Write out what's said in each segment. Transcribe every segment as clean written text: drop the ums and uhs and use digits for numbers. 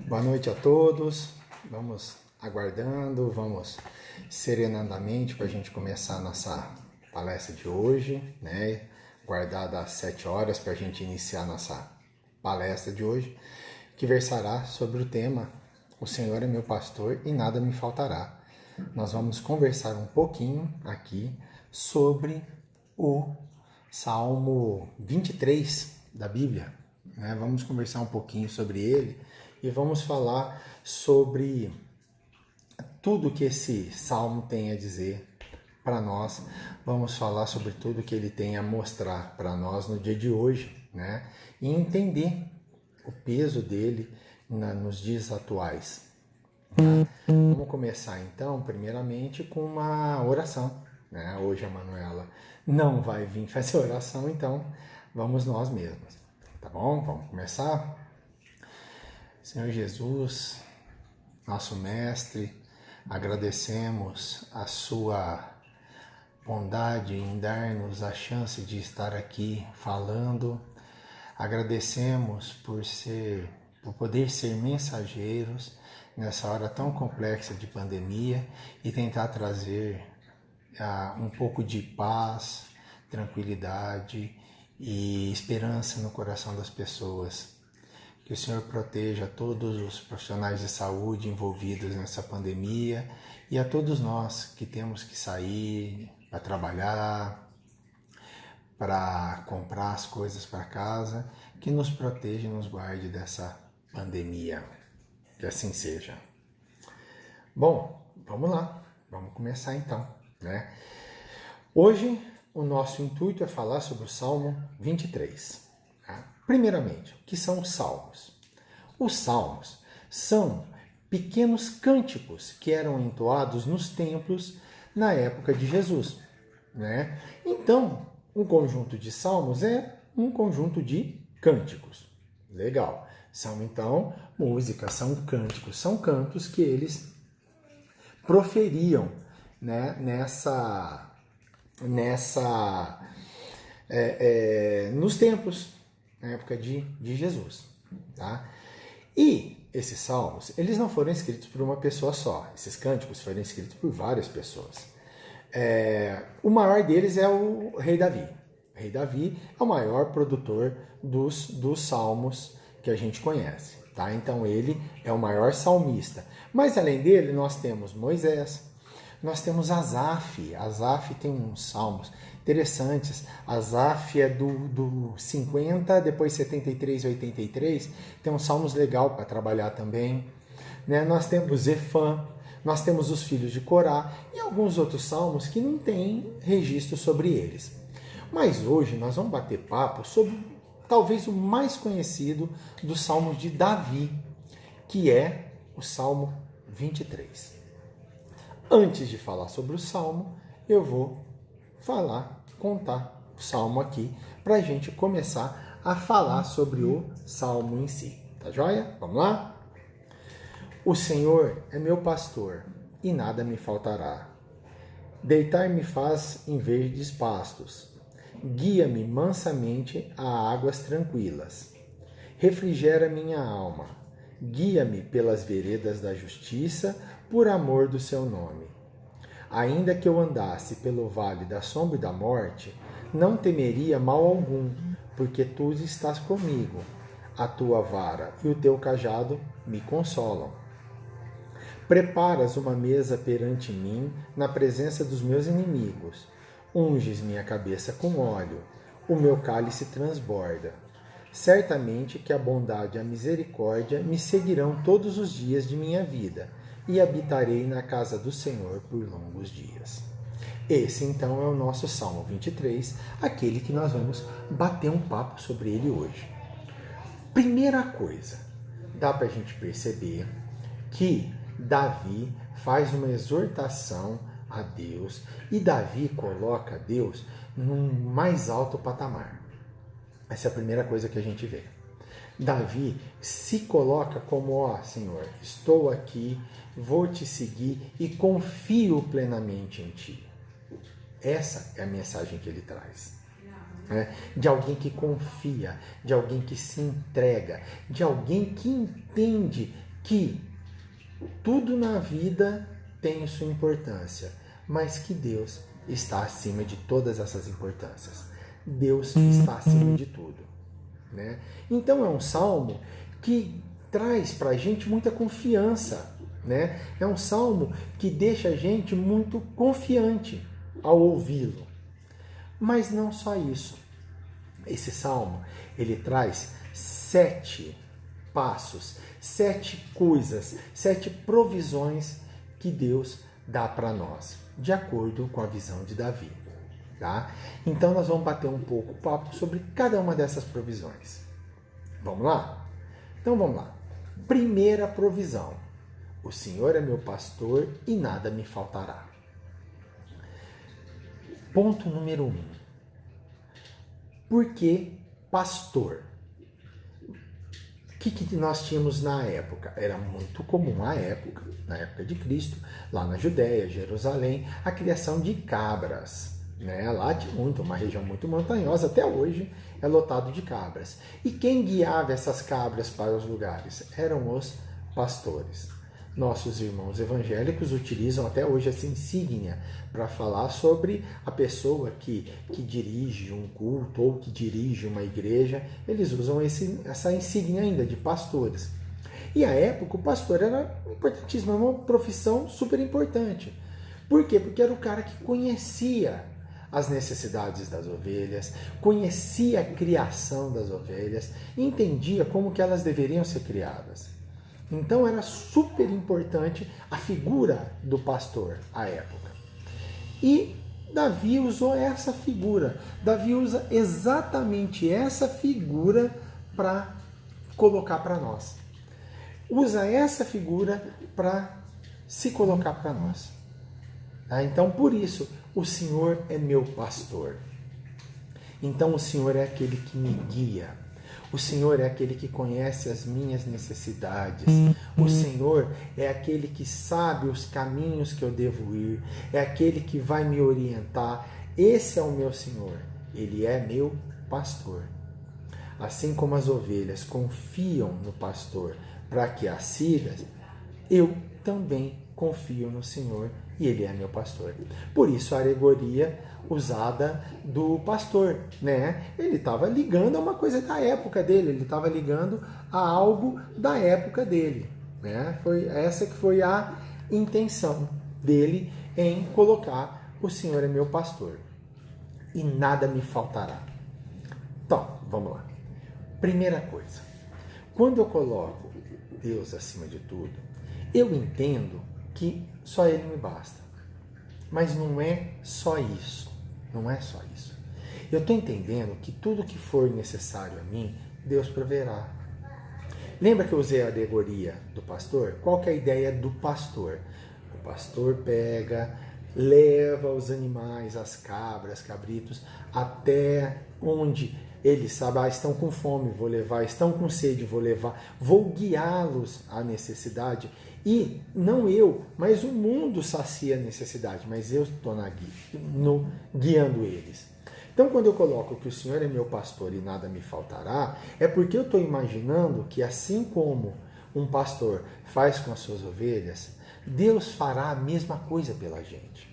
Boa noite a todos. Vamos aguardando, vamos serenadamente para a gente começar a nossa palestra de hoje, né? Guardada às 7 horas para a gente iniciar a nossa palestra de hoje, que versará sobre o tema O Senhor é meu pastor e nada me faltará. Nós vamos conversar um pouquinho aqui sobre o Salmo 23 da Bíblia, né? Vamos conversar um pouquinho sobre ele e vamos falar sobre tudo que esse salmo tem a dizer para nós. Vamos falar sobre tudo que ele tem a mostrar para nós no dia de hoje, né? E entender o peso dele nos dias atuais. Vamos começar então, primeiramente, com uma oração, né? Hoje a Manuela não vai vir fazer oração, então vamos nós mesmos, tá bom? Vamos começar? Senhor Jesus, nosso Mestre, agradecemos a sua bondade em dar-nos a chance de estar aqui falando. Agradecemos por poder ser mensageiros nessa hora tão complexa de pandemia e tentar trazer um pouco de paz, tranquilidade e esperança no coração das pessoas. Que o Senhor proteja todos os profissionais de saúde envolvidos nessa pandemia e a todos nós que temos que sair para trabalhar, para comprar as coisas para casa, que nos proteja e nos guarde dessa pandemia. Que assim seja. Bom, vamos lá. Vamos começar então, né? Hoje, o nosso intuito é falar sobre o Salmo 23. Primeiramente, o que são os salmos? Os salmos são pequenos cânticos que eram entoados nos templos na época de Jesus, né? Então, um conjunto de salmos é um conjunto de cânticos. Legal. São, então, músicas, são cânticos, são cantos que eles proferiam, né, nos templos, na época de Jesus, tá? E esses salmos, eles não foram escritos por uma pessoa só. Esses cânticos foram escritos por várias pessoas. O maior deles é o rei Davi. O rei Davi é o maior produtor dos salmos que a gente conhece, tá? Então ele é o maior salmista. Mas além dele, nós temos Moisés, nós temos Asaf. Asaf tem uns salmos interessantes. Asaf é do 50, depois 73 e 83. Tem uns salmos legais para trabalhar também, né? Nós temos Efã, nós temos os filhos de Corá e alguns outros salmos que não tem registro sobre eles. Mas hoje nós vamos bater papo sobre talvez o mais conhecido dos salmos de Davi, que é o Salmo 23. Antes de falar sobre o salmo, eu vou contar o salmo aqui, para a gente começar a falar sobre o salmo em si. Tá joia? Vamos lá? O Senhor é meu pastor e nada me faltará. Deitar-me faz em verdes pastos. Guia-me mansamente a águas tranquilas. Refrigera minha alma. Guia-me pelas veredas da justiça, por amor do seu nome. Ainda que eu andasse pelo vale da sombra e da morte, não temeria mal algum, porque tu estás comigo. A tua vara e o teu cajado me consolam. Preparas uma mesa perante mim, na presença dos meus inimigos. Unges minha cabeça com óleo, o meu cálice transborda. Certamente que a bondade e a misericórdia me seguirão todos os dias de minha vida, e habitarei na casa do Senhor por longos dias. Esse, então, é o nosso Salmo 23, aquele que nós vamos bater um papo sobre ele hoje. Primeira coisa, dá para a gente perceber que Davi faz uma exortação a Deus e Davi coloca Deus num mais alto patamar. Essa é a primeira coisa que a gente vê. Davi se coloca como, ó Senhor, estou aqui, vou te seguir e confio plenamente em ti. Essa é a mensagem que ele traz. De alguém que confia, de alguém que se entrega, de alguém que entende que tudo na vida tem sua importância, mas que Deus está acima de todas essas importâncias. Deus está acima de tudo, né? Então é um salmo que traz para a gente muita confiança, né? É um salmo que deixa a gente muito confiante ao ouvi-lo. Mas não só isso. Esse salmo, ele traz 7 passos, 7 coisas, 7 provisões que Deus dá para nós, de acordo com a visão de Davi. Tá? Então nós vamos bater um pouco o papo sobre cada uma dessas provisões. Vamos lá? Então vamos lá. Primeira provisão. O Senhor é meu pastor e nada me faltará. Ponto número 1. Por que pastor? O que nós tínhamos na época? Era muito comum na época de Cristo, lá na Judéia, Jerusalém, a criação de cabras. Né? Lá tinha uma região muito montanhosa, até hoje é lotado de cabras. E quem guiava essas cabras para os lugares? Eram os pastores. Nossos irmãos evangélicos utilizam até hoje essa insígnia para falar sobre a pessoa que dirige um culto ou que dirige uma igreja. Eles usam essa insígnia ainda de pastores. E à época o pastor era importantíssimo, era uma profissão super importante. Por quê? Porque era o cara que conhecia as necessidades das ovelhas, conhecia a criação das ovelhas, entendia como que elas deveriam ser criadas. Então era super importante a figura do pastor à época. E Davi usou essa figura. Davi usa exatamente essa figura para colocar para nós. Usa essa figura para se colocar para nós. Então, por isso, o Senhor é meu pastor. Então, o Senhor é aquele que me guia. O Senhor é aquele que conhece as minhas necessidades. O Senhor é aquele que sabe os caminhos que eu devo ir. É aquele que vai me orientar. Esse é o meu Senhor. Ele é meu pastor. Assim como as ovelhas confiam no pastor para que as siga, eu também confio no Senhor e Ele é meu pastor. Por isso a alegoria usada do pastor, né? Ele estava ligando a uma coisa da época dele, ele estava ligando a algo da época dele, né? Essa que foi a intenção dele em colocar o Senhor é meu pastor e nada me faltará. Então, vamos lá. Primeira coisa, quando eu coloco Deus acima de tudo, eu entendo que só Ele me basta. Mas não é só isso. Não é só isso. Eu estou entendendo que tudo que for necessário a mim, Deus proverá. Lembra que eu usei a alegoria do pastor? Qual que é a ideia do pastor? O pastor pega, leva os animais, as cabras, cabritos, até onde eles sabem, estão com fome, vou levar, estão com sede, vou levar, vou guiá-los à necessidade. E não eu, mas o mundo sacia a necessidade, mas eu estou guiando eles. Então, quando eu coloco que o Senhor é meu pastor e nada me faltará, é porque eu estou imaginando que assim como um pastor faz com as suas ovelhas, Deus fará a mesma coisa pela gente.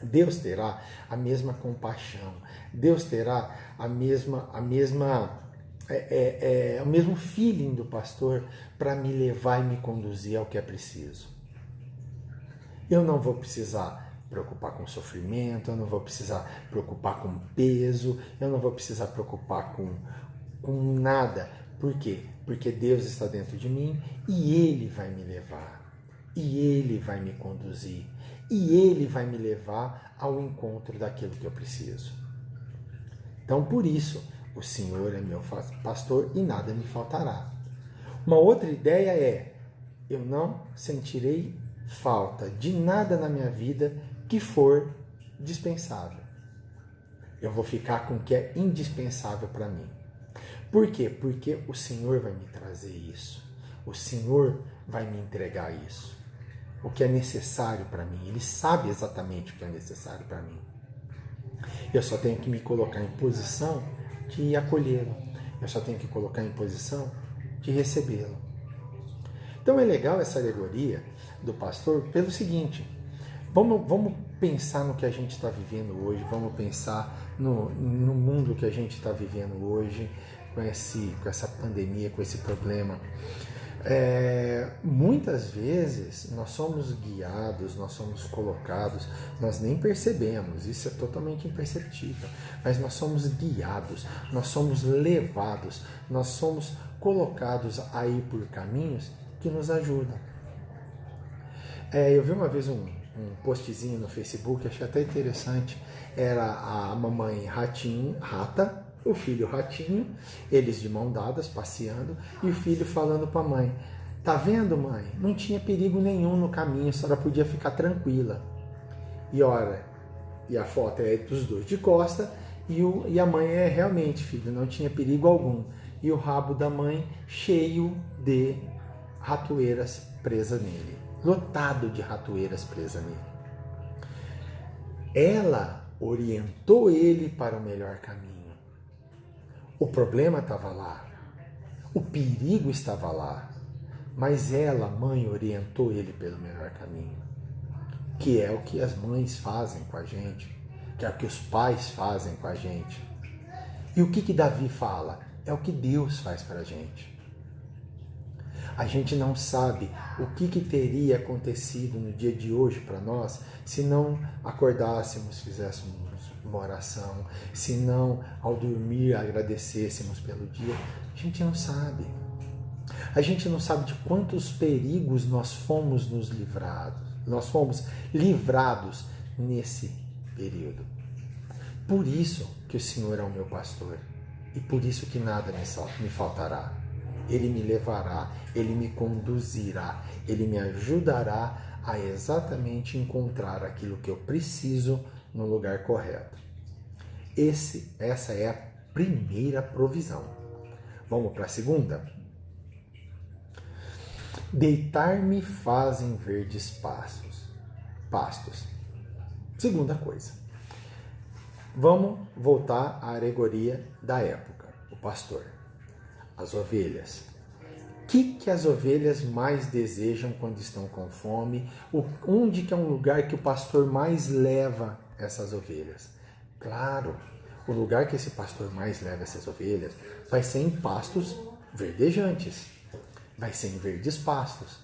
Deus terá a mesma compaixão, Deus terá o mesmo feeling do pastor para me levar e me conduzir ao que é preciso. Eu não vou precisar preocupar com sofrimento, eu não vou precisar preocupar com peso, eu não vou precisar preocupar com nada. Por quê? Porque Deus está dentro de mim e Ele vai me levar, e Ele vai me conduzir, e Ele vai me levar ao encontro daquilo que eu preciso. Então, por isso, o Senhor é meu pastor e nada me faltará. Uma outra ideia é, eu não sentirei falta de nada na minha vida que for dispensável. Eu vou ficar com o que é indispensável para mim. Por quê? Porque o Senhor vai me trazer isso. O Senhor vai me entregar isso. O que é necessário para mim. Ele sabe exatamente o que é necessário para mim. Eu só tenho que me colocar em posição de acolhê-lo. Eu só tenho que colocar em posição de recebê-lo. Então é legal essa alegoria do pastor pelo seguinte: vamos pensar no que a gente está vivendo hoje, vamos pensar no mundo que a gente está vivendo hoje, com essa pandemia, com esse problema. Muitas vezes nós somos guiados, nós somos colocados, nós nem percebemos, isso é totalmente imperceptível, mas nós somos guiados, nós somos levados, nós somos colocados aí por caminhos que nos ajudam. Eu vi uma vez um postzinho no Facebook, achei até interessante, era a mamãe rata, o filho ratinho, eles de mão dadas, passeando, e o filho falando para a mãe: tá vendo, mãe? Não tinha perigo nenhum no caminho, a senhora podia ficar tranquila. E a foto é dos dois de costa, e a mãe realmente, filho, não tinha perigo algum. E o rabo da mãe cheio de ratoeiras presas nele, lotado de ratoeiras presas nele. Ela orientou ele para o melhor caminho. O problema estava lá, o perigo estava lá, mas ela, mãe, orientou ele pelo melhor caminho, que é o que as mães fazem com a gente, que é o que os pais fazem com a gente. E o que Davi fala? É o que Deus faz para a gente. A gente não sabe o que teria acontecido no dia de hoje para nós se não acordássemos, fizéssemos uma oração, se não ao dormir agradecêssemos pelo dia. A gente não sabe. A gente não sabe de quantos perigos nós fomos livrados nesse período. Por isso que o Senhor é o meu pastor e por isso que nada me faltará. Ele me levará, Ele me conduzirá, Ele me ajudará a exatamente encontrar aquilo que eu preciso no lugar correto. Essa é a primeira provisão. Vamos para a segunda? Deitar-me fazem verdes pastos. Segunda coisa. Vamos voltar à alegoria da época, o pastor. As ovelhas. O que as ovelhas mais desejam quando estão com fome? Onde que é um lugar que o pastor mais leva essas ovelhas? Claro, o lugar que esse pastor mais leva essas ovelhas vai ser em pastos verdejantes, vai ser em verdes pastos.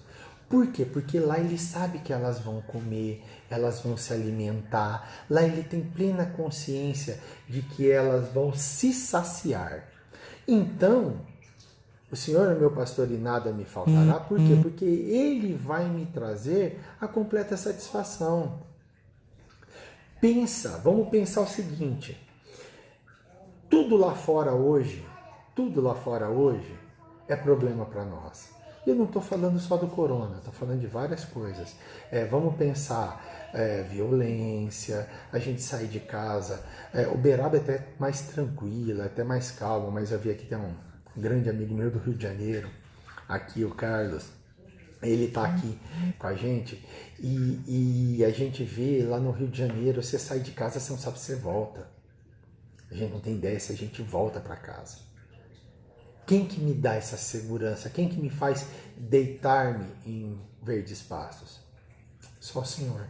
Por quê? Porque lá ele sabe que elas vão comer, elas vão se alimentar, lá ele tem plena consciência de que elas vão se saciar. Então, o Senhor é meu pastor e nada me faltará. Por quê? Porque Ele vai me trazer a completa satisfação. Vamos pensar o seguinte. Tudo lá fora hoje é problema para nós. Eu não estou falando só do corona, estou falando de várias coisas. Vamos pensar violência, a gente sair de casa. Uberaba é até mais tranquila, até mais calma, mas eu vi aqui tem um grande amigo meu do Rio de Janeiro, aqui o Carlos, ele está aqui com a gente e a gente vê lá no Rio de Janeiro, você sai de casa, você não sabe se você volta. A gente não tem ideia se a gente volta para casa. Quem que me dá essa segurança? Quem que me faz deitar-me em verdes pastos? Só o Senhor.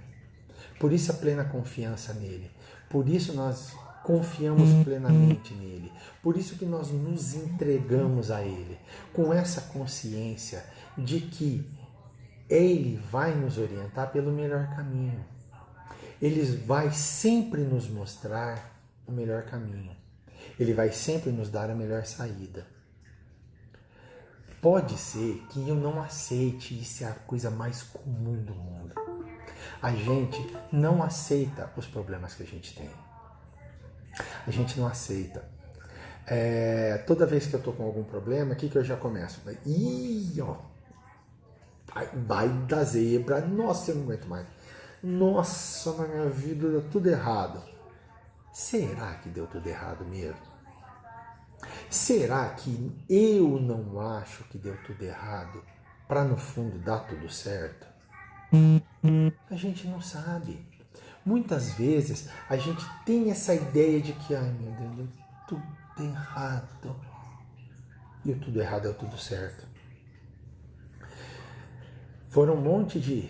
Por isso a plena confiança nele. Por isso nós confiamos plenamente nele. Por isso que nós nos entregamos a ele, com essa consciência de que ele vai nos orientar pelo melhor caminho. Ele vai sempre nos mostrar o melhor caminho. Ele vai sempre nos dar a melhor saída. Pode ser que eu não aceite, isso é a coisa mais comum do mundo. A gente não aceita os problemas que a gente tem. A gente não aceita. Toda vez que eu tô com algum problema, o que eu já começo? Vai da zebra. Nossa, eu não aguento mais. Nossa, na minha vida deu tudo errado. Será que deu tudo errado mesmo? Será que eu não acho que deu tudo errado para no fundo dar tudo certo? A gente não sabe. Muitas vezes a gente tem essa ideia de que, ai meu Deus, deu tudo errado. E o tudo errado é o tudo certo. Foram um monte de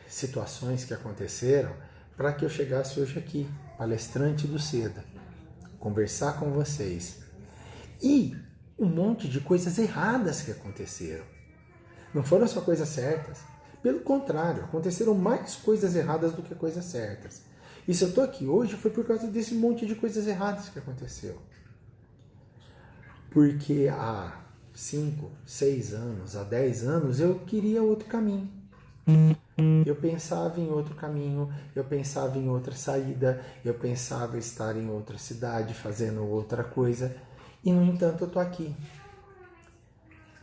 situações que aconteceram para que eu chegasse hoje aqui, palestrante do Seda, conversar com vocês. E um monte de coisas erradas que aconteceram. Não foram só coisas certas. Pelo contrário, aconteceram mais coisas erradas do que coisas certas. E se eu estou aqui hoje foi por causa desse monte de coisas erradas que aconteceu. Porque há 5, 6 anos, há 10 anos, eu queria outro caminho. Eu pensava em outro caminho, eu pensava em outra saída, eu pensava em estar em outra cidade, fazendo outra coisa. E, no entanto, eu estou aqui.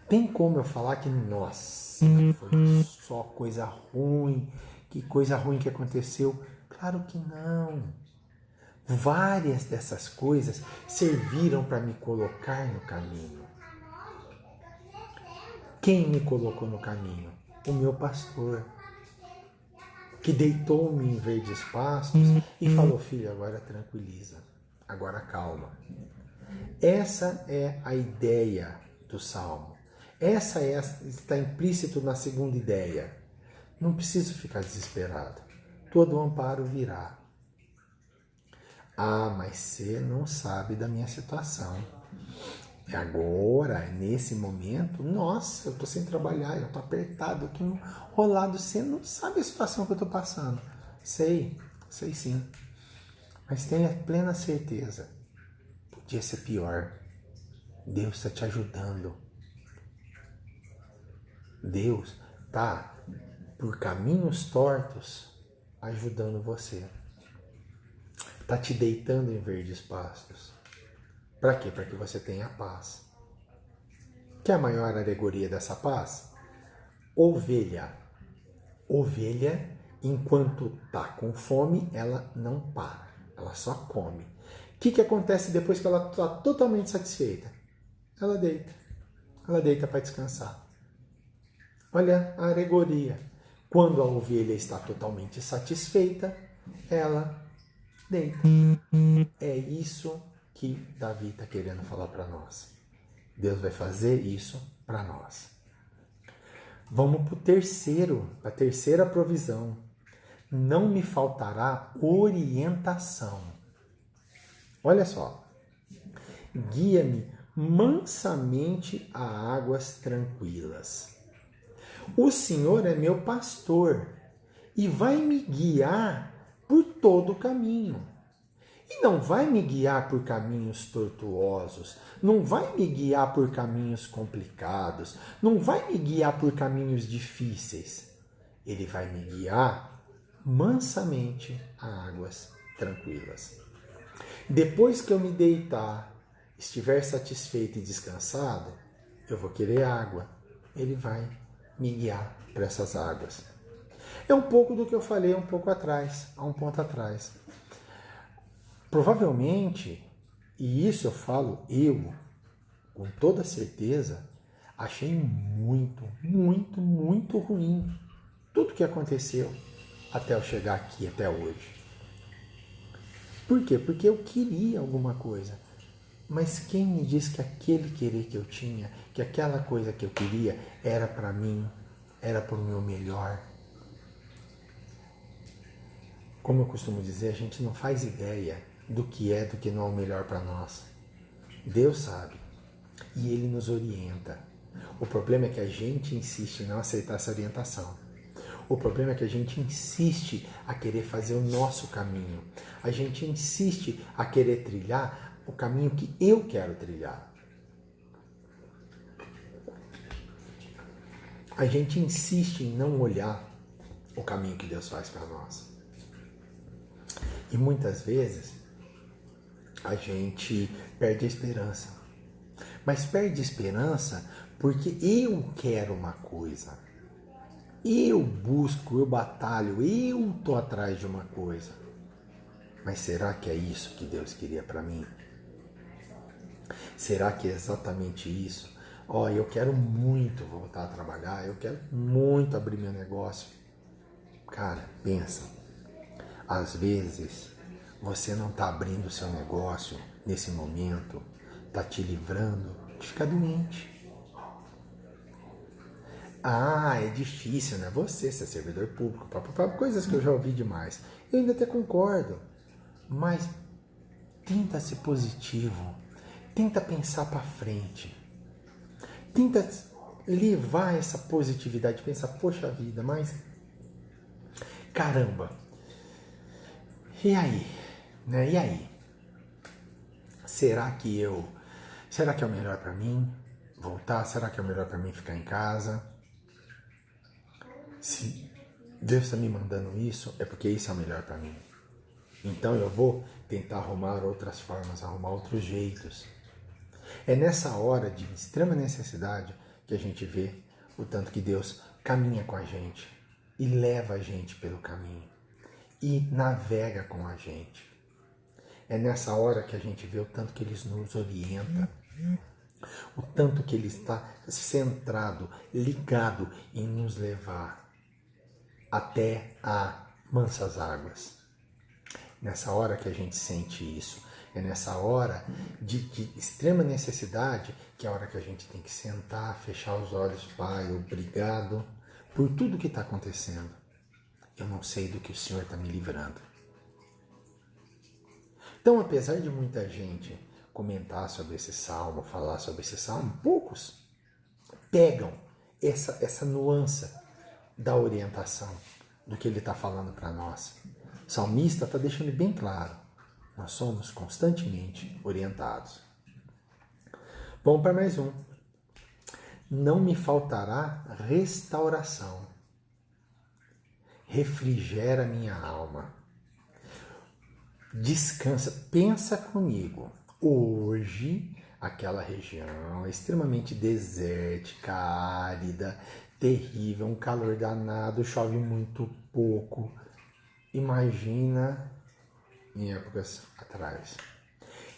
Tem como eu falar que, nossa, foi só coisa ruim, que coisa ruim que aconteceu? Claro que não. Várias dessas coisas serviram para me colocar no caminho. Quem me colocou no caminho? O meu pastor, que deitou-me em verdes pastos e falou: filho, agora tranquiliza, agora calma. Essa é a ideia do Salmo. Essa está implícito na segunda ideia. Não preciso ficar desesperado. Todo amparo virá. Ah, mas você não sabe da minha situação. Agora, nesse momento, nossa, eu estou sem trabalhar, eu estou apertado, eu estou enrolado. Você não sabe a situação que eu estou passando. Sei sim. Mas tenha plena certeza. Podia ser pior. Deus está te ajudando. Deus está, por caminhos tortos, ajudando você. Está te deitando em verdes pastos. Para quê? Para que você tenha paz. Que é a maior alegoria dessa paz? Ovelha. Ovelha, enquanto está com fome, ela não para. Ela só come. O que acontece depois que ela está totalmente satisfeita? Ela deita. Ela deita para descansar. Olha a alegoria. Quando a ovelha está totalmente satisfeita, ela deita. É isso que Davi está querendo falar para nós. Deus vai fazer isso para nós. Vamos para a terceira provisão. Não me faltará orientação. Olha só. Guia-me mansamente a águas tranquilas. O Senhor é meu pastor e vai me guiar por todo o caminho. E não vai me guiar por caminhos tortuosos, não vai me guiar por caminhos complicados, não vai me guiar por caminhos difíceis. Ele vai me guiar mansamente a águas tranquilas. Depois que eu me deitar, estiver satisfeito e descansado, eu vou querer água. Ele vai me guiar para essas águas. É um pouco do que eu falei um pouco atrás, há um ponto atrás. Provavelmente, e isso eu falo com toda certeza, achei muito, muito, muito ruim tudo que aconteceu até eu chegar aqui, até hoje. Por quê? Porque eu queria alguma coisa. Mas quem me disse que aquele querer que eu tinha, que aquela coisa que eu queria era para mim, era para o meu melhor? Como eu costumo dizer, a gente não faz ideia do que não é o melhor para nós. Deus sabe. E Ele nos orienta. O problema é que a gente insiste em não aceitar essa orientação. O problema é que a gente insiste a querer fazer o nosso caminho. A gente insiste a querer trilhar o caminho que eu quero trilhar. A gente insiste em não olhar o caminho que Deus faz para nós. E muitas vezes a gente perde a esperança. Mas perde a esperança porque eu quero uma coisa. Eu busco, eu batalho, eu estou atrás de uma coisa. Mas será que é isso que Deus queria para mim? Será que é exatamente isso? Eu quero muito voltar a trabalhar, eu quero muito abrir meu negócio. Cara, pensa. Às vezes, você não está abrindo o seu negócio nesse momento, está te livrando de ficar doente. Ah, é difícil, né? Você ser servidor público, coisas que eu já ouvi demais. Eu ainda até concordo, mas tenta ser positivo, tenta pensar para frente, tenta levar essa positividade, pensar, poxa vida, mas caramba, e aí? Né? E aí? Será que é o melhor para mim voltar? Será que é o melhor para mim ficar em casa? Se Deus está me mandando isso, é porque isso é o melhor para mim. Então eu vou tentar arrumar outras formas, arrumar outros jeitos. É nessa hora de extrema necessidade que a gente vê o tanto que Deus caminha com a gente e leva a gente pelo caminho e navega com a gente. É nessa hora que a gente vê o tanto que Ele nos orienta, o tanto que Ele está centrado, ligado em nos levar até a mansas águas. Nessa hora que a gente sente isso, é nessa hora de extrema necessidade que é a hora que a gente tem que sentar, fechar os olhos, Pai, obrigado por tudo que está acontecendo. Eu não sei do que o Senhor está me livrando. Então, apesar de muita gente comentar sobre esse salmo, falar sobre esse salmo, poucos pegam essa nuance da orientação do que ele está falando para nós. O salmista está deixando bem claro, nós somos constantemente orientados. Vamos para mais um. Não me faltará restauração. Refrigera minha alma. Descansa, pensa comigo. Hoje, aquela região é extremamente desértica, árida, terrível, um calor danado, chove muito pouco. Imagina em épocas atrás.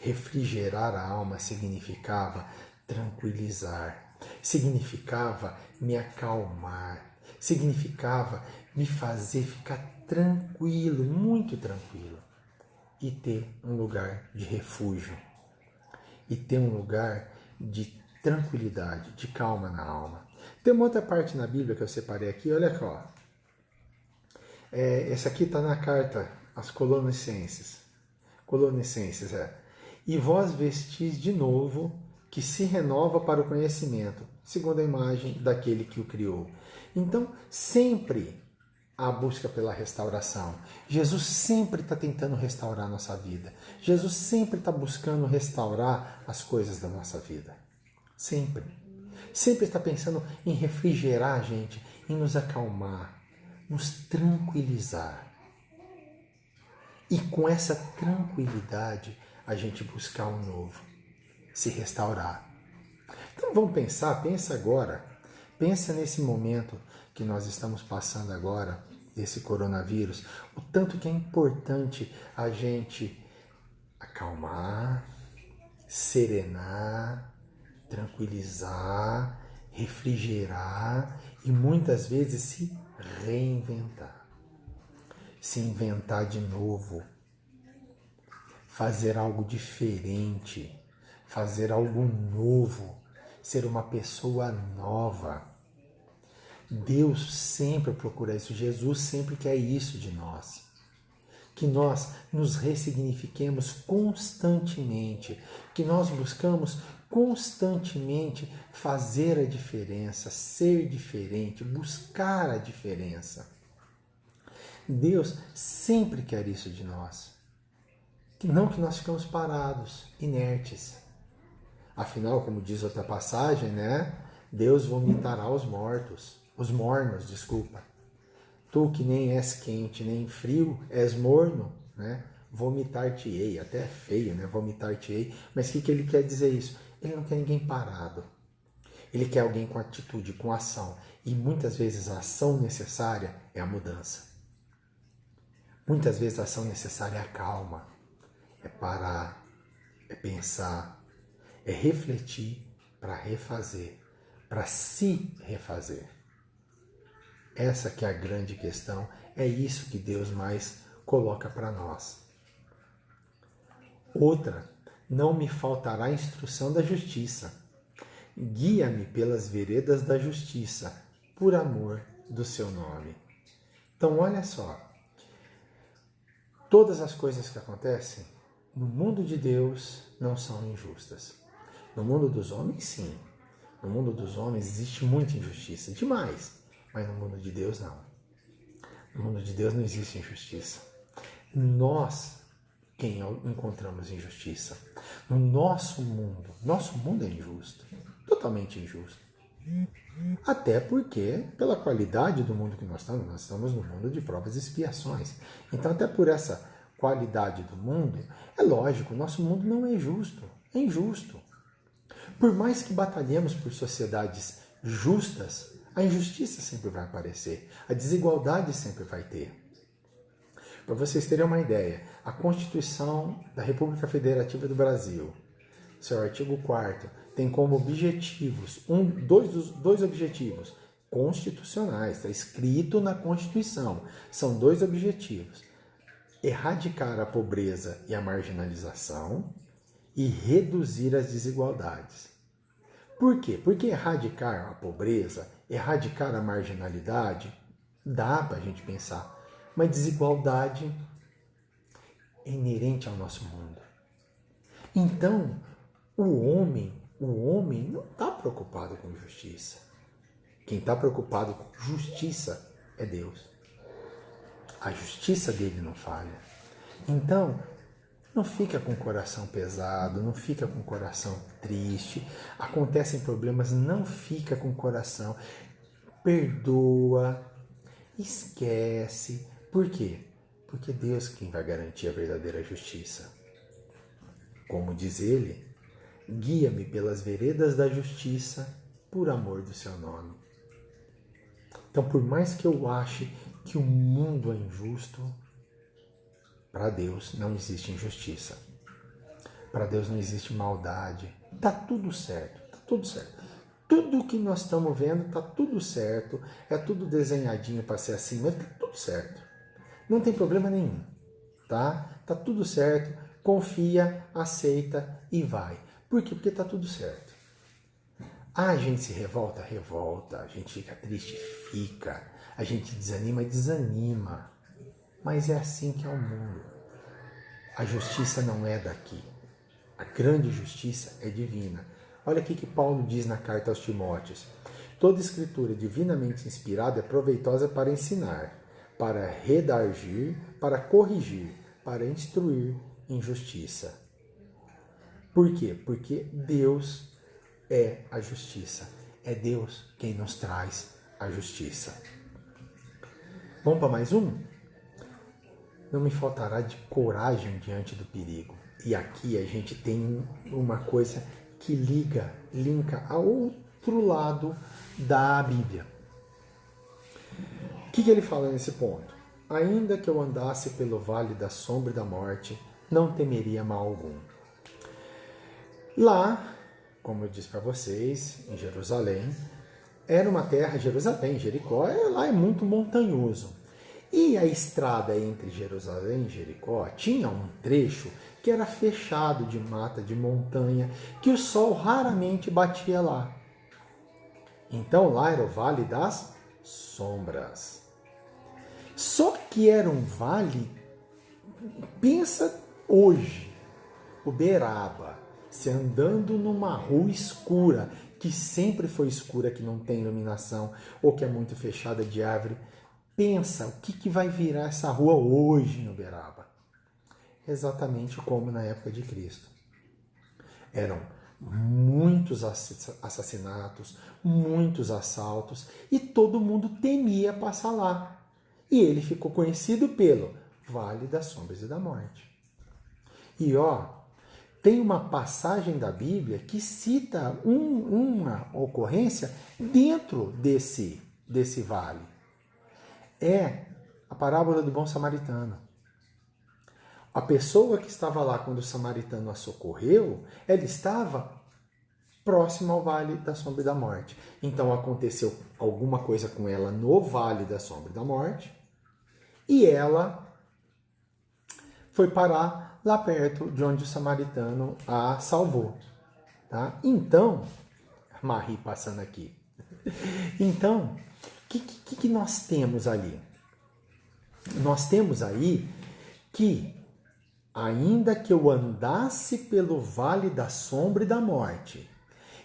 Refrigerar a alma significava tranquilizar, significava me acalmar, significava me fazer ficar tranquilo, muito tranquilo, e ter um lugar de refúgio, e ter um lugar de tranquilidade, de calma na alma. Tem uma outra parte na Bíblia que eu separei aqui, olha só. Essa aqui está na carta às Colossenses. Colossenses, E vós vestis de novo, que se renova para o conhecimento, segundo a imagem daquele que o criou. Então, sempre há busca pela restauração. Jesus sempre está tentando restaurar a nossa vida. Jesus sempre está buscando restaurar as coisas da nossa vida. Sempre. Sempre está pensando em refrigerar a gente, em nos acalmar, nos tranquilizar. E com essa tranquilidade, a gente buscar um novo, se restaurar. Então vamos pensar, pensa agora, pensa nesse momento que nós estamos passando agora, desse coronavírus, o tanto que é importante a gente acalmar, serenar, tranquilizar, refrigerar e muitas vezes se reinventar. Se inventar de novo, fazer algo diferente, fazer algo novo, ser uma pessoa nova. Deus sempre procura isso, Jesus sempre quer isso de nós. Que nós nos ressignifiquemos constantemente, que nós buscamos constantemente fazer a diferença, ser diferente, buscar a diferença. Deus sempre quer isso de nós. Não que nós ficamos parados, inertes. Afinal, como diz outra passagem, né? Deus vomitará os mortos, os mornos, desculpa. Tu que nem és quente, nem frio, és morno, né? Vomitar-te-ei, até é feio, né? Vomitar-te-ei. Mas o que ele quer dizer isso? Ele não quer ninguém parado. Ele quer alguém com atitude, com ação. E muitas vezes a ação necessária é a mudança. Muitas vezes a ação necessária é a calma, é parar, é pensar, é refletir para refazer, para se refazer. Essa que é a grande questão, é isso que Deus mais coloca para nós. Outra, não me faltará a instrução da justiça. Guia-me pelas veredas da justiça, por amor do seu nome. Então, olha só. Todas as coisas que acontecem no mundo de Deus não são injustas. No mundo dos homens, sim. No mundo dos homens existe muita injustiça, demais. Mas no mundo de Deus, não. No mundo de Deus não existe injustiça. Nós, quem encontramos injustiça? No nosso mundo é injusto. Totalmente injusto. Até porque, pela qualidade do mundo que nós estamos no mundo de provas e expiações. Então, até por essa qualidade do mundo, é lógico, o nosso mundo não é justo, é injusto. Por mais que batalhemos por sociedades justas, a injustiça sempre vai aparecer, a desigualdade sempre vai ter. Para vocês terem uma ideia, a Constituição da República Federativa do Brasil, seu artigo 4º, tem como objetivos, dois objetivos constitucionais, está escrito na Constituição, são 2 objetivos: erradicar a pobreza e a marginalização e reduzir as desigualdades. Por quê? Porque erradicar a pobreza, erradicar a marginalidade, dá para a gente pensar, mas desigualdade é inerente ao nosso mundo. Então, o homem não está preocupado com justiça. Quem está preocupado com justiça é Deus. A justiça dele não falha. Então, não fica com o coração pesado, não fica com o coração triste. Acontecem problemas, não fica com o coração. Perdoa, esquece. Por quê? Porque Deus é quem vai garantir a verdadeira justiça. Como diz ele, guia-me pelas veredas da justiça por amor do seu nome. Então, por mais que eu ache que o mundo é injusto, para Deus não existe injustiça. Para Deus não existe maldade. Está tudo certo, está tudo certo. Tudo que nós estamos vendo está tudo certo, é tudo desenhadinho para ser assim, mas está tudo certo. Não tem problema nenhum, tá? Está tudo certo, confia, aceita e vai. Por quê? Porque está tudo certo. A gente se revolta, a gente fica triste, fica. A gente desanima. Mas é assim que é o mundo. A justiça não é daqui. A grande justiça é divina. Olha aqui que Paulo diz na carta aos Timóteos. Toda escritura divinamente inspirada é proveitosa para ensinar, para redarguir, para corrigir, para instruir em justiça. Por quê? Porque Deus é a justiça. É Deus quem nos traz a justiça. Vamos para mais um? Não me faltará de coragem diante do perigo. E aqui a gente tem uma coisa que linka ao outro lado da Bíblia. O que ele fala nesse ponto? Ainda que eu andasse pelo vale da sombra e da morte, não temeria mal algum. Lá, como eu disse para vocês, em Jerusalém, era uma terra, Jerusalém, Jericó, lá é muito montanhoso. E a estrada entre Jerusalém e Jericó tinha um trecho que era fechado de mata, de montanha, que o sol raramente batia lá. Então lá era o Vale das Sombras. Só que era um vale, pensa hoje, Uberaba, se andando numa rua escura, que sempre foi escura, que não tem iluminação, ou que é muito fechada de árvore. Pensa, o que vai virar essa rua hoje em Uberaba? Exatamente como na época de Cristo. Eram muitos assassinatos, muitos assaltos, e todo mundo temia passar lá. E ele ficou conhecido pelo Vale das Sombras e da Morte. E tem uma passagem da Bíblia que cita uma ocorrência dentro desse vale. É a parábola do bom samaritano. A pessoa que estava lá quando o samaritano a socorreu, ela estava próxima ao Vale da Sombra e da Morte. Então aconteceu alguma coisa com ela no Vale da Sombra e da Morte e ela foi parar lá perto de onde o samaritano a salvou. Tá? Então, Marie passando aqui. Então, que nós temos ali? Nós temos aí que, ainda que eu andasse pelo vale da sombra e da morte,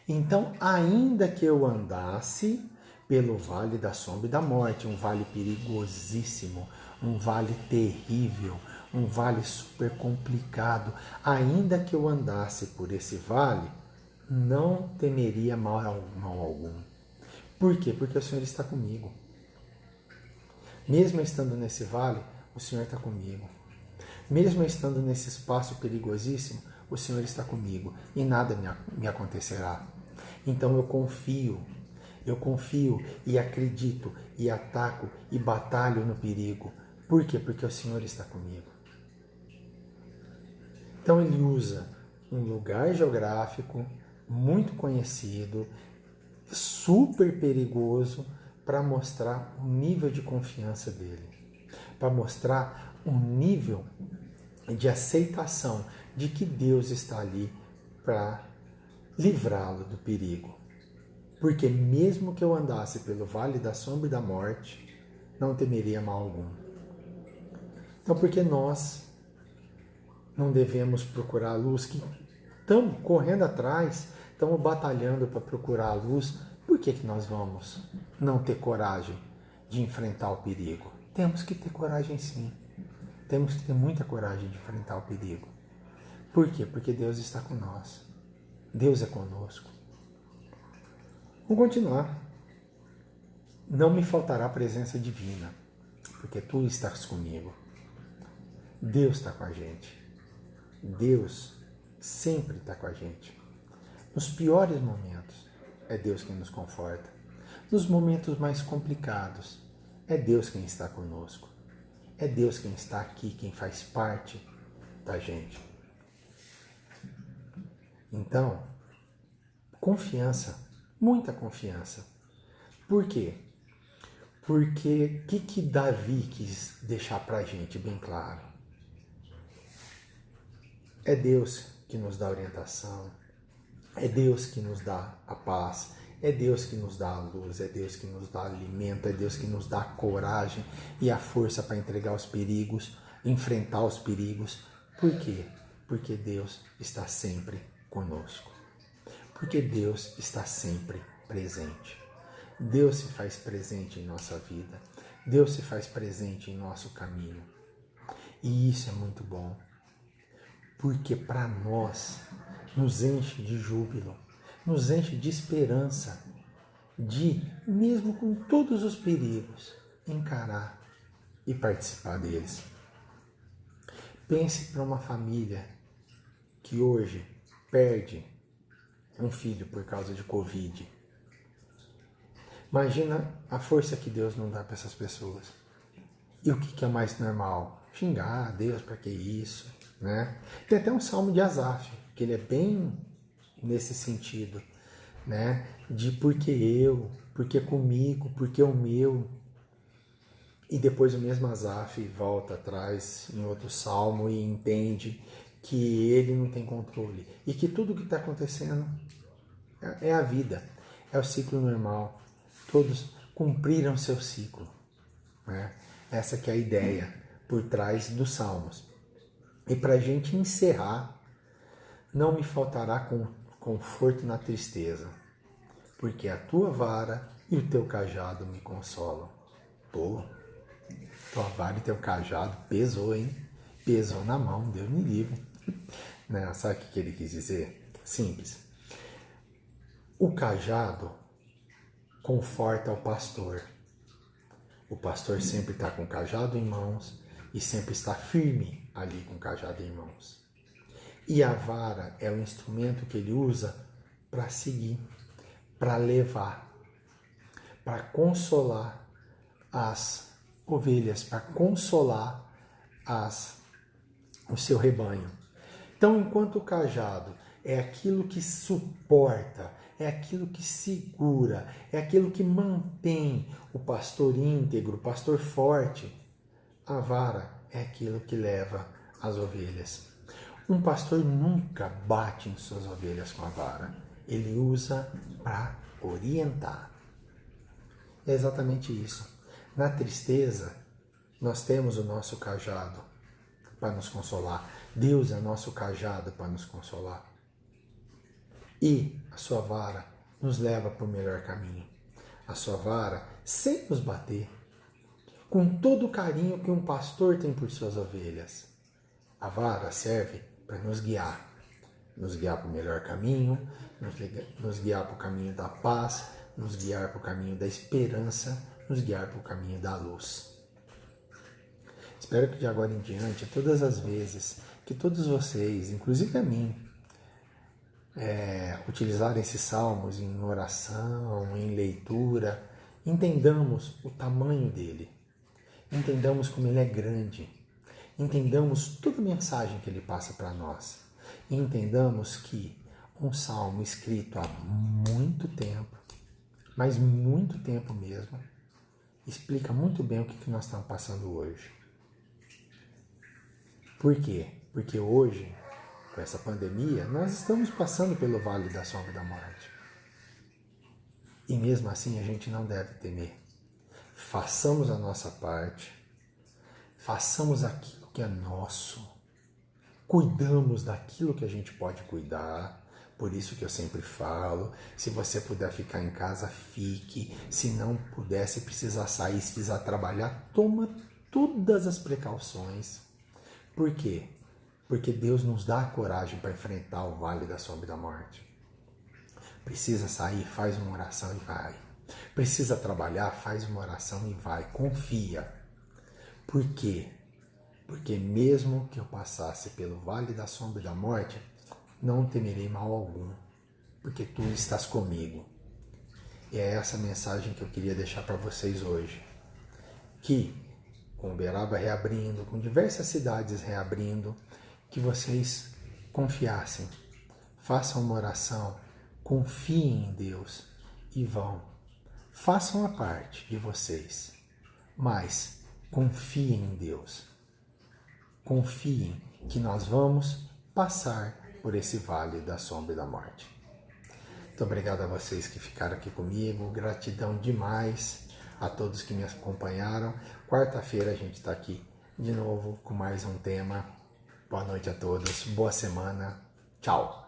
então, ainda que eu andasse pelo vale da sombra e da morte, um vale perigosíssimo, um vale terrível, um vale super complicado, ainda que eu andasse por esse vale, não temeria mal algum. Por quê? Porque o Senhor está comigo. Mesmo estando nesse vale, o Senhor está comigo. Mesmo estando nesse espaço perigosíssimo, o Senhor está comigo e nada me acontecerá. Então eu confio e acredito e ataco e batalho no perigo. Por quê? Porque o Senhor está comigo. Então ele usa um lugar geográfico muito conhecido, super perigoso, para mostrar o nível de confiança dele, para mostrar um nível de aceitação de que Deus está ali para livrá-lo do perigo. Porque mesmo que eu andasse pelo vale da sombra e da morte, não temeria mal algum. Então, por que nós não devemos procurar a luz? Que estamos correndo atrás, estamos batalhando para procurar a luz. Por que nós vamos não ter coragem de enfrentar o perigo? Temos que ter coragem, sim. Temos que ter muita coragem de enfrentar o perigo. Por quê? Porque Deus está com nós. Deus é conosco. Vamos continuar. Não me faltará a presença divina, porque tu estás comigo. Deus está com a gente. Deus sempre está com a gente. Nos piores momentos, é Deus quem nos conforta. Nos momentos mais complicados, é Deus quem está conosco. É Deus quem está aqui, quem faz parte da gente. Então, confiança, muita confiança. Por quê? Porque o que Davi quis deixar para a gente bem claro? É Deus que nos dá orientação, é Deus que nos dá a paz, é Deus que nos dá a luz, é Deus que nos dá alimento, é Deus que nos dá a coragem e a força para entregar os perigos, enfrentar os perigos. Por quê? Porque Deus está sempre conosco. Porque Deus está sempre presente. Deus se faz presente em nossa vida. Deus se faz presente em nosso caminho. E isso é muito bom. Porque para nós nos enche de júbilo, nos enche de esperança, de, mesmo com todos os perigos, encarar e participar deles. Pense para uma família que hoje perde um filho por causa de Covid. Imagina a força que Deus não dá para essas pessoas. E o que é mais normal? Xingar a Deus, para que isso? Né? Tem até um salmo de Asaf, que ele é bem nesse sentido, né? De por que eu, por que comigo, por que o meu. E depois o mesmo Asaf volta atrás em outro salmo e entende que ele não tem controle e que tudo o que está acontecendo é a vida, é o ciclo normal. Todos cumpriram seu ciclo, né? Essa que é a ideia por trás dos salmos. E para a gente encerrar, não me faltará conforto na tristeza, porque a tua vara e o teu cajado me consolam. Pô, tua vara e teu cajado pesou, hein? Pesou na mão, Deus me livre. Né? Sabe o que ele quis dizer? Simples. O cajado conforta o pastor. O pastor sempre está com o cajado em mãos e sempre está firme ali com o cajado em mãos. E a vara é o instrumento que ele usa para seguir, para levar, para consolar as ovelhas, para consolar o seu rebanho. Então, enquanto o cajado é aquilo que suporta, é aquilo que segura, é aquilo que mantém o pastor íntegro, o pastor forte, a vara é aquilo que leva as ovelhas. Um pastor nunca bate em suas ovelhas com a vara. Ele usa para orientar. É exatamente isso. Na tristeza, nós temos o nosso cajado para nos consolar. Deus é nosso cajado para nos consolar. E a sua vara nos leva para o melhor caminho. A sua vara, sem nos bater, com todo o carinho que um pastor tem por suas ovelhas. A vara serve para nos guiar para o melhor caminho, nos guiar para o caminho da paz, nos guiar para o caminho da esperança, nos guiar para o caminho da luz. Espero que de agora em diante, todas as vezes que todos vocês, inclusive a mim, utilizarem esses salmos em oração, em leitura, entendamos o tamanho dele, entendamos como ele é grande, entendamos toda a mensagem que ele passa para nós e entendamos que um salmo escrito há muito tempo, mas muito tempo mesmo, explica muito bem o que nós estamos passando hoje. Por quê? Porque hoje, com essa pandemia, nós estamos passando pelo vale da sombra da morte. E mesmo assim a gente não deve temer. Façamos a nossa parte, façamos aquilo que é nosso, cuidamos daquilo que a gente pode cuidar. Por isso que eu sempre falo, se você puder ficar em casa, fique. Se não puder, se precisar sair, se precisar trabalhar, toma todas as precauções. Por quê? Porque Deus nos dá a coragem para enfrentar o vale da sombra da morte. Precisa sair, faz uma oração e vai. Precisa trabalhar, faz uma oração e vai. Confia. Por quê? Porque mesmo que eu passasse pelo vale da sombra da morte, não temerei mal algum, porque tu estás comigo. E é essa mensagem que eu queria deixar para vocês hoje. Que, com Uberaba reabrindo, com diversas cidades reabrindo, que vocês confiassem, façam uma oração, confiem em Deus e vão. Façam a parte de vocês, mas confiem em Deus. Confiem que nós vamos passar por esse vale da sombra e da morte. Muito obrigado a vocês que ficaram aqui comigo, gratidão demais a todos que me acompanharam. Quarta-feira a gente está aqui de novo com mais um tema. Boa noite a todos, boa semana, tchau!